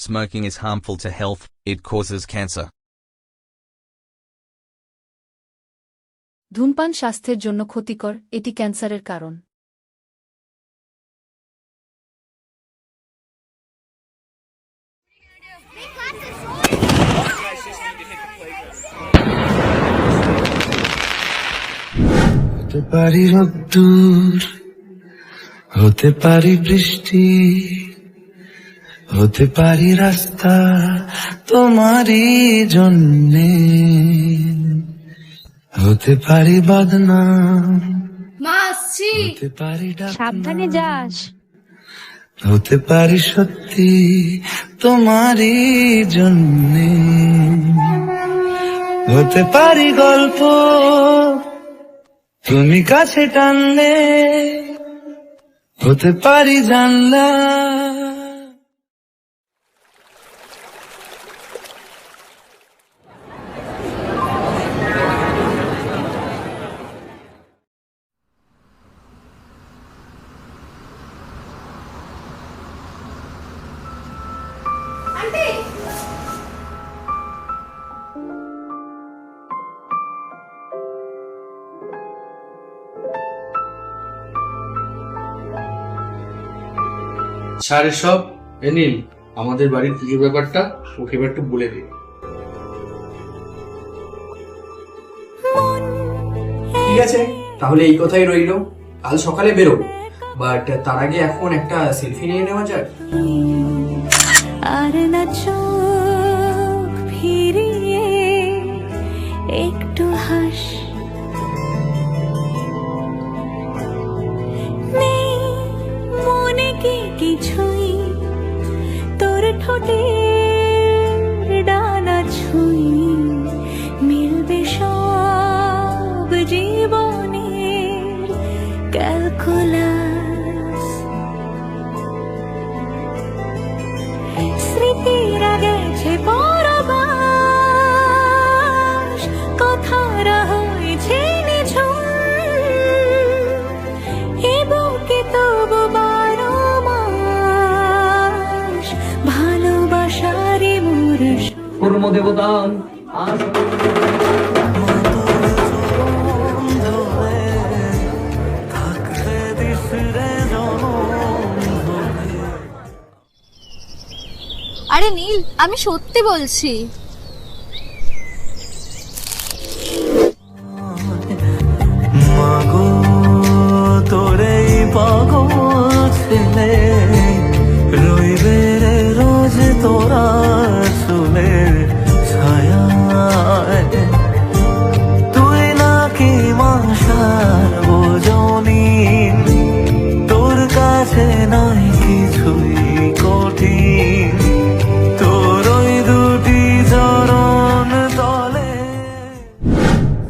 Smoking is harmful to health, it causes cancer. ধূমপান স্বাস্থ্যের জন্য ক্ষতিকর, এটি ক্যান্সারের কারণ। হতে পারি রোদ্দুর, হতে পারি বৃষ্টি, হতে পারি রাস্তা তোমারই জন্যে, হতে পারি বদনাম, হতে পারি সাবধানে যাস। হতে পারি সত্যি তোমারই জন্যে, হতে পারি গল্প তুমি কাছে টানলে, হতে পারি জানলা। স্যার এসব নীল, আমাদের বাড়ির পুজোর ব্যাপারটা ওকে এবার একটু বলে দিই। ঠিক আছে, তাহলে এই কথাই রইলো, কাল সকালে বেরো, বাট তার আগে এখন একটা সেলফি নিয়ে নেওয়া যাক। আর না চোখ ফিরিয়ে একটু হাস, নেই মনে কি কিছুই, তোর ঠোঁটের ডানা ছুঁই, মিলবে সব জীবনের ক্যালকুলাস। স্মৃতিরা গেছে পরবাস, কথারা হয়েছে নিঝুম, এ বুকে তবু 12 মাস ভালোবাসারই মোরস। কর্মদেবতাং আরে নীল, আমি সত্যি বলছি। মাগো তোরে পাগল ছেলে, রইবে রে রোজ তোরা চুলে ছায়ায়, তুই নাকি মাসার বোঝনি, তোর কাছে নাই কিছুই কঠিন, তোর ওই দুটি চরণ তলে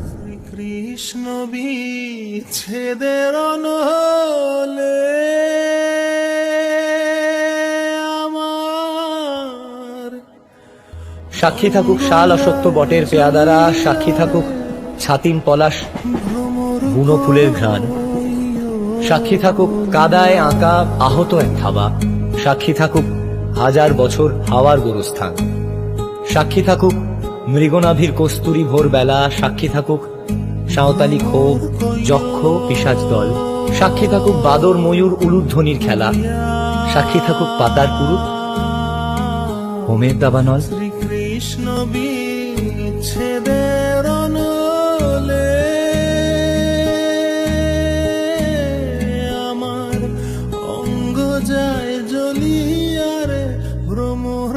শ্রীকৃষ্ণ বিচ্ছেদের নহলে আমার। সাক্ষী থাকুক শাল অসত্য বটের পেয়াদারা, সাক্ষী থাকুক ছাতিম পলাশ বুনো ফুলের ঘ্রাণ, সাক্ষী থাকুক কাদায় আঁকা আহত এক থাবা, সাক্ষী থাকুক হাজার বছর হাওয়ার গোরস্থান, সাক্ষী থাকুক মৃগনাভির কস্তুরী ভোরবেলা, সাক্ষী থাকুক সাঁওতালি ক্ষোভ যক্ষ পিশাচ দল, সাক্ষী থাকুক বাদর ময়ূর উলুধ্বনির খেলা, সাক্ষী থাকুক পাতার পুরুত হোমের দাবানল। শ্রীকৃষ্ণ বিচ্ছেদের নহলে আমার অঙ্গ যায় জ্বলিয়ারে ভ্রমর।